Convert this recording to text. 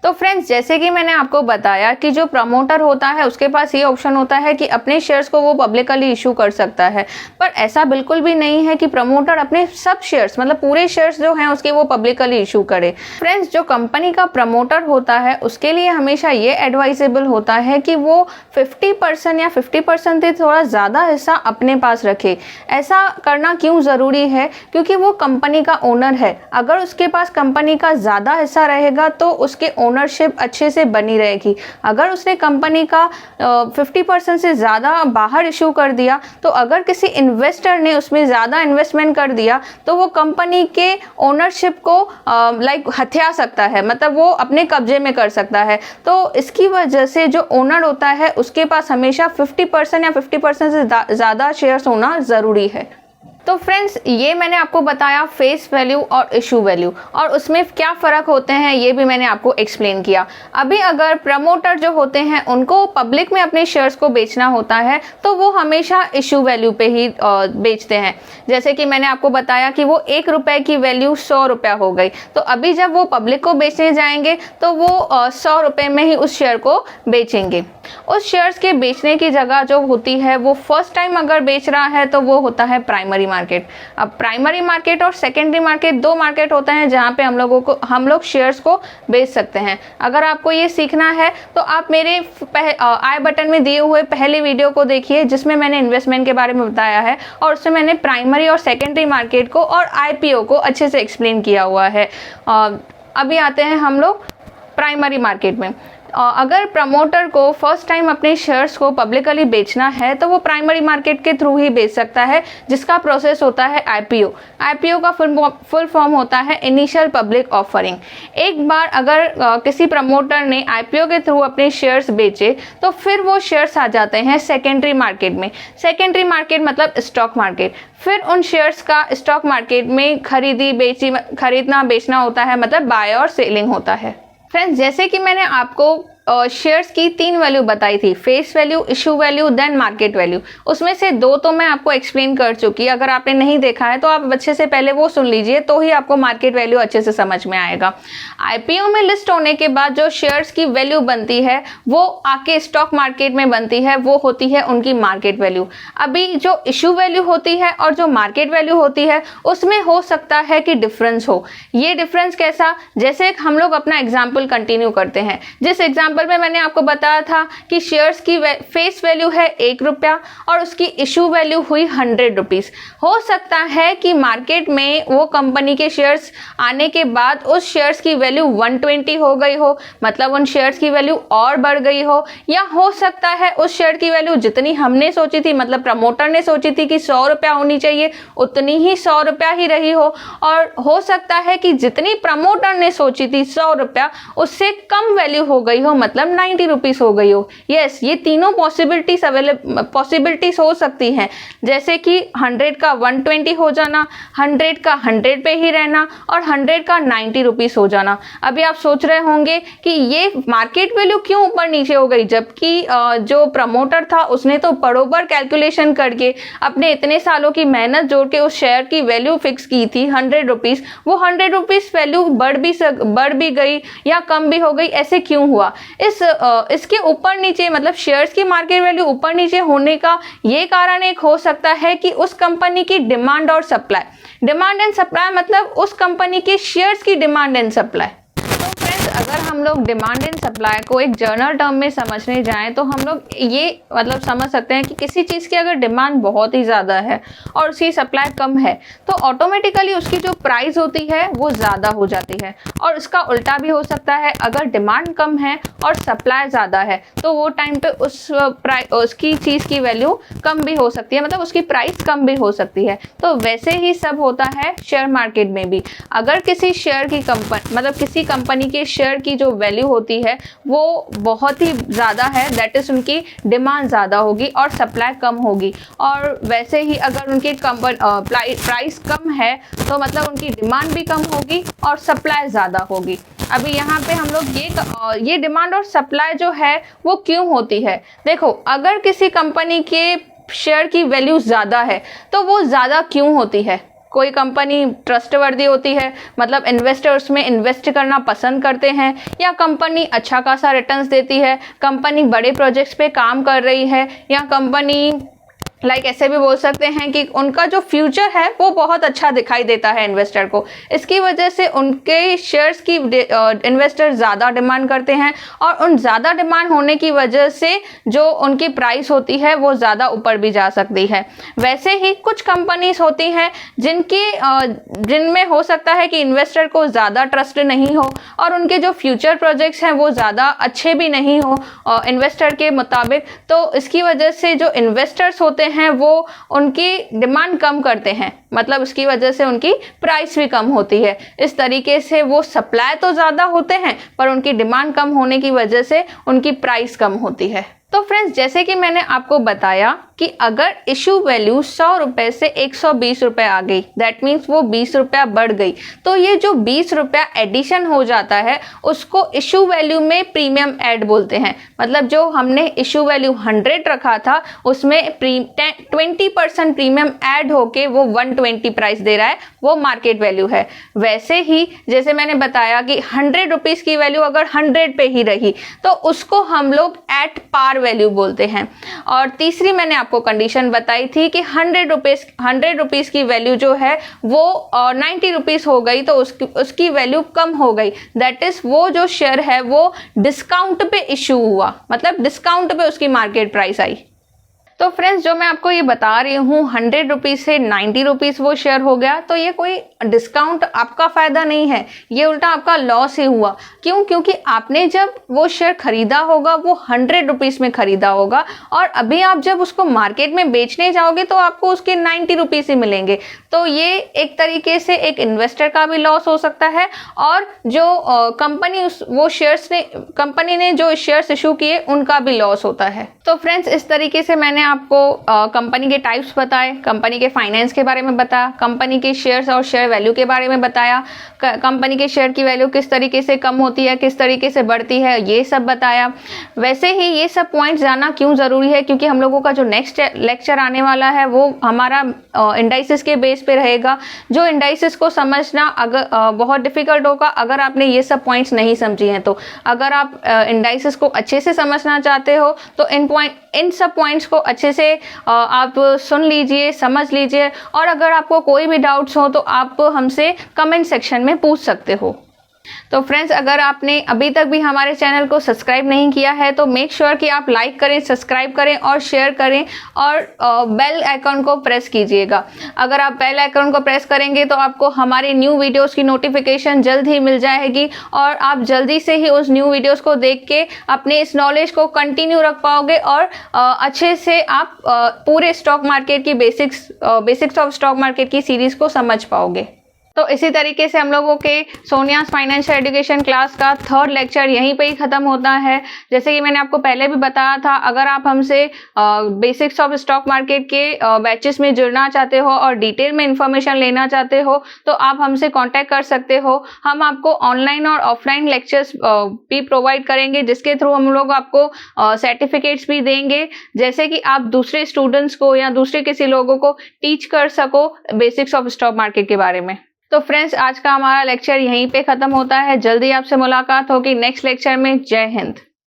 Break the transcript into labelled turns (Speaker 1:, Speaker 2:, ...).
Speaker 1: तो फ्रेंड्स, जैसे कि मैंने आपको बताया कि जो प्रमोटर होता है उसके पास ये ऑप्शन होता है कि अपने शेयर्स को वो पब्लिकली इशू कर सकता है, पर ऐसा बिल्कुल भी नहीं है कि प्रमोटर अपने सब शेयर्स मतलब पूरे शेयर्स जो हैं उसके वो पब्लिकली इशू करे। फ्रेंड्स, जो कंपनी का प्रमोटर होता है उसके लिए हमेशा ये एडवाइजेबल होता है कि वो 50% या 50% से थोड़ा ज़्यादा हिस्सा अपने पास रखे। ऐसा करना क्यों ज़रूरी है? क्योंकि वो कंपनी का ओनर है। अगर उसके पास कंपनी का ज़्यादा हिस्सा रहेगा तो उसके ओनरशिप अच्छे से बनी रहेगी। अगर उसने कंपनी का 50% से ज़्यादा बाहर इशू कर दिया तो अगर किसी इन्वेस्टर ने उसमें ज़्यादा इन्वेस्टमेंट कर दिया तो वो कंपनी के ओनरशिप को हथिया सकता है, मतलब वो अपने कब्जे में कर सकता है। तो इसकी वजह से जो ओनर होता है उसके पास हमेशा 50% या 50% से ज़्यादा शेयर्स होना ज़रूरी है। तो फ्रेंड्स, ये मैंने आपको बताया फेस वैल्यू और इशू वैल्यू, और उसमें क्या फ़र्क होते हैं ये भी मैंने आपको एक्सप्लेन किया। अभी अगर प्रमोटर जो होते हैं उनको पब्लिक में अपने शेयर्स को बेचना होता है तो वो हमेशा इशू वैल्यू पे ही बेचते हैं। जैसे कि मैंने आपको बताया कि वो 1 रुपये की वैल्यू 100 रुपया हो गई, तो अभी जब वो पब्लिक को बेचने जाएंगे तो वो 100 रुपये में ही उस शेयर को बेचेंगे। उस शेयर्स के बेचने की जगह जो होती है वो फर्स्ट टाइम अगर बेच रहा है तो वो होता है प्राइमरी मार्केट। अब प्राइमरी मार्केट और सेकेंडरी मार्केट दो मार्केट होते हैं जहां पे हम लोग शेयर्स को बेच सकते हैं। अगर आपको ये सीखना है तो आप मेरे आई बटन में दिए हुए पहले वीडियो को देखिए जिसमें मैंने इन्वेस्टमेंट के बारे में बताया है और उसमें मैंने प्राइमरी और सेकेंडरी मार्केट को और IPO को अच्छे से एक्सप्लेन किया हुआ है। अभी आते हैं हम लोग प्राइमरी मार्केट में। अगर प्रमोटर को फर्स्ट टाइम अपने शेयर्स को पब्लिकली बेचना है तो वो प्राइमरी मार्केट के थ्रू ही बेच सकता है, जिसका प्रोसेस होता है IPO। IPO का फुल फॉर्म होता है इनिशियल पब्लिक ऑफरिंग। एक बार अगर किसी प्रमोटर ने IPO के थ्रू अपने शेयर्स बेचे तो फिर वो शेयर्स आ जाते हैं सेकेंडरी मार्केट में। सेकेंडरी मार्केट मतलब स्टॉक मार्केट। फिर उन शेयर्स का स्टॉक मार्केट में खरीदना बेचना होता है, मतलब बाय और सेलिंग होता है। फ्रेंड्स, जैसे कि मैंने आपको शेयर्स की 3 वैल्यू बताई थी, face value, issue value, then market value. उसमें से 2 तो मैं आपको एक्सप्लेन कर चुकी। अगर आपने नहीं देखा है तो आप अच्छे से पहले वो सुन लीजिए तो ही आपको मार्केट वैल्यू अच्छे से समझ में आएगा। IPO में लिस्ट होने के बाद जो शेयर्स की वैल्यू बनती है वो आके स्टॉक मार्केट में बनती है, वो होती है उनकी मार्केट वैल्यू। अभी जो इशू वैल्यू होती है और जो मार्केट वैल्यू होती है उसमें हो सकता है कि डिफरेंस हो। ये डिफरेंस कैसा? जैसे हम लोग अपना एग्जाम्पल कंटिन्यू करते हैं। जिस एग्जाम्पल में मैंने आपको बताया था कि शेयर्स की फेस वैल्यू है 1 रुपया और उसकी इशू वैल्यू हुई 100 रुपीज। हो सकता है कि मार्केट में वो कंपनी के शेयर्स आने के बाद उस शेयर्स की वैल्यू 120 हो गई हो, मतलब उन शेयर्स की वैल्यू और बढ़ गई हो, या हो सकता है उस शेयर की वैल्यू जितनी हमने सोची थी, मतलब प्रमोटर ने सोची थी कि 100 रुपया होनी चाहिए, उतनी ही 100 रुपया ही रही हो। और हो सकता है कि जितनी प्रमोटर ने सोची थी 100 रुपया, उससे कम वैल्यू हो गई हो, मतलब 90 रुपीज हो गई हो। यस, ये तीनों पॉसिबिलिटीज हो सकती हैं, जैसे कि 100 का 120 हो जाना, 100 का 100 पे ही रहना और 100 का 90 रुपीज हो जाना। अभी आप सोच रहे होंगे कि ये मार्केट वैल्यू क्यों ऊपर नीचे हो गई, जबकि जो प्रमोटर था उसने तो बरोबर कैलकुलेशन करके अपने इतने सालों की मेहनत जोड़ के उस शेयर की वैल्यू फिक्स की थी 100 रुपीज। वो 100 रुपीज वैल्यू बढ़ भी गई या कम भी हो गई, ऐसे क्यों हुआ? इसके ऊपर नीचे, मतलब शेयर्स की मार्केट वैल्यू ऊपर नीचे होने का ये कारण एक हो सकता है कि उस कंपनी की डिमांड और सप्लाई। डिमांड एंड सप्लाई मतलब उस कंपनी के शेयर्स की डिमांड एंड सप्लाई। अगर हम लोग डिमांड एंड सप्लाई को एक जनरल टर्म में समझने जाएं तो हम लोग ये मतलब समझ सकते हैं कि किसी चीज़ की अगर डिमांड बहुत ही ज़्यादा है और उसकी सप्लाई कम है तो ऑटोमेटिकली उसकी जो प्राइस होती है वो ज़्यादा हो जाती है। और इसका उल्टा भी हो सकता है, अगर डिमांड कम है और सप्लाई ज़्यादा है तो वो टाइम पे उसकी चीज़ की वैल्यू कम भी हो सकती है, मतलब उसकी प्राइस कम भी हो सकती है। तो वैसे ही सब होता है शेयर मार्केट में भी। अगर किसी शेयर की किसी कंपनी के शेयर की जो वैल्यू होती है वो बहुत ही ज़्यादा है, दैट इज उनकी डिमांड ज़्यादा होगी और सप्लाई कम होगी। और वैसे ही अगर उनकी प्राइस कम है तो मतलब उनकी डिमांड भी कम होगी और सप्लाई ज़्यादा होगी। अभी यहाँ पे हम लोग ये डिमांड और सप्लाई जो है वो क्यों होती है? देखो, अगर किसी कंपनी के शेयर की वैल्यू ज़्यादा है तो वो ज़्यादा क्यों होती है? कोई कंपनी ट्रस्टवर्दी होती है, मतलब इन्वेस्टर्स में इन्वेस्ट करना पसंद करते हैं, या कंपनी अच्छा खासा रिटर्न्स देती है, कंपनी बड़े प्रोजेक्ट्स पे काम कर रही है, या कंपनी ऐसे भी बोल सकते हैं कि उनका जो फ्यूचर है वो बहुत अच्छा दिखाई देता है इन्वेस्टर को। इसकी वजह से उनके शेयर्स की इन्वेस्टर ज़्यादा डिमांड करते हैं, और उन ज़्यादा डिमांड होने की वजह से जो उनकी प्राइस होती है वो ज़्यादा ऊपर भी जा सकती है। वैसे ही कुछ कंपनीज होती हैं जिनमें हो सकता है कि इन्वेस्टर को ज़्यादा ट्रस्ट नहीं हो, और उनके जो फ्यूचर प्रोजेक्ट्स हैं वो ज़्यादा अच्छे भी नहीं हो इन्वेस्टर के मुताबिक। तो इसकी वजह से जो इन्वेस्टर्स होते हैं वो उनकी डिमांड कम करते हैं, मतलब इसकी वजह से उनकी प्राइस भी कम होती है। इस तरीके से वो सप्लाई तो ज़्यादा होते हैं पर उनकी डिमांड कम होने की वजह से उनकी प्राइस कम होती है। तो फ्रेंड्स, जैसे कि मैंने आपको बताया कि अगर इशू वैल्यू 100 रुपए से 120 रुपए आ गई, दैट मीन्स वो 20 रुपया बढ़ गई, तो ये जो 20 रुपया एडिशन हो जाता है उसको इशू वैल्यू में प्रीमियम ऐड बोलते हैं। मतलब जो हमने इशू वैल्यू 100 रखा था उसमें 20% प्रीमियम ऐड होके वो 120 प्राइस दे रहा है, वो मार्केट वैल्यू है। वैसे ही जैसे मैंने बताया कि 100 रुपीज़ की वैल्यू अगर 100 पे ही रही तो उसको हम लोग एट पार वैल्यू बोलते हैं। और तीसरी मैंने आपको कंडीशन बताई थी कि 100 रुपीज़ की वैल्यू जो है वो 90 रुपीज़ हो गई तो उसकी वैल्यू कम हो गई, दैट इज वो जो शेयर है वो डिस्काउंट पे इशू हुआ, मतलब डिस्काउंट पे उसकी मार्केट प्राइस आई। तो फ्रेंड्स, जो मैं आपको ये बता रही हूँ 100 रुपीज़ से 90 रुपीज़ वो शेयर हो गया, तो ये कोई डिस्काउंट आपका फ़ायदा नहीं है, ये उल्टा आपका लॉस ही हुआ। क्यों? क्योंकि आपने जब वो शेयर खरीदा होगा वो 100 रुपीज़ में खरीदा होगा, और अभी आप जब उसको मार्केट में बेचने जाओगे तो आपको उसके 90 रुपीज़ ही मिलेंगे। तो ये एक तरीके से एक इन्वेस्टर का भी लॉस हो सकता है, और जो कंपनी ने जो शेयर्स इशू किए उनका भी लॉस होता है। तो फ्रेंड्स, इस तरीके से मैंने आपको कंपनी के टाइप्स बताए, कंपनी के फाइनेंस के बारे में बताया, कंपनी के शेयर्स और शेयर वैल्यू के बारे में बताया, कंपनी के शेयर की वैल्यू किस तरीके से कम होती है, किस तरीके से बढ़ती है, ये सब बताया। वैसे ही ये सब पॉइंट्स जानना क्यों ज़रूरी है, क्योंकि हम लोगों का जो नेक्स्ट लेक्चर आने वाला है वो हमारा इंडाइसिस के बेस पे रहेगा, जो इंडाइसिस को समझना अगर बहुत डिफिकल्ट होगा अगर आपने ये सब पॉइंट्स नहीं समझी हैं। तो अगर आप इंडाइसिस को अच्छे से समझना चाहते हो तो इन सब पॉइंट्स को अच्छे से आप सुन लीजिए, समझ लीजिए, और अगर आपको कोई भी डाउट्स हो तो आप हमसे कमेंट सेक्शन में पूछ सकते हो। तो फ्रेंड्स, अगर आपने अभी तक भी हमारे चैनल को सब्सक्राइब नहीं किया है तो मेक श्योर कि आप लाइक करें, सब्सक्राइब करें और शेयर करें, और बेल आइकन को प्रेस कीजिएगा। अगर आप बेल आइकन को प्रेस करेंगे तो आपको हमारी न्यू वीडियोस की नोटिफिकेशन जल्द ही मिल जाएगी, और आप जल्दी से ही उस न्यू वीडियोस को देख के अपने इस नॉलेज को कंटिन्यू रख पाओगे, और अच्छे से आप पूरे स्टॉक मार्केट की बेसिक्स ऑफ स्टॉक मार्केट की सीरीज को समझ पाओगे। तो इसी तरीके से हम लोगों के सोनियाज फाइनेंशियल एजुकेशन क्लास का 3rd लेक्चर यहीं पे ही ख़त्म होता है। जैसे कि मैंने आपको पहले भी बताया था, अगर आप हमसे बेसिक्स ऑफ स्टॉक मार्केट के बैचेस में जुड़ना चाहते हो और डिटेल में इंफॉर्मेशन लेना चाहते हो तो आप हमसे कांटेक्ट कर सकते हो। हम आपको ऑनलाइन और ऑफलाइन लेक्चर्स भी प्रोवाइड करेंगे, जिसके थ्रू हम लोग आपको सर्टिफिकेट्स भी देंगे, जैसे कि आप दूसरे स्टूडेंट्स को या दूसरे किसी लोगों को टीच कर सको बेसिक्स ऑफ स्टॉक मार्केट के बारे में। तो फ्रेंड्स, आज का हमारा लेक्चर यहीं पे ख़त्म होता है। जल्दी आपसे मुलाकात होगी नेक्स्ट लेक्चर में। जय हिंद।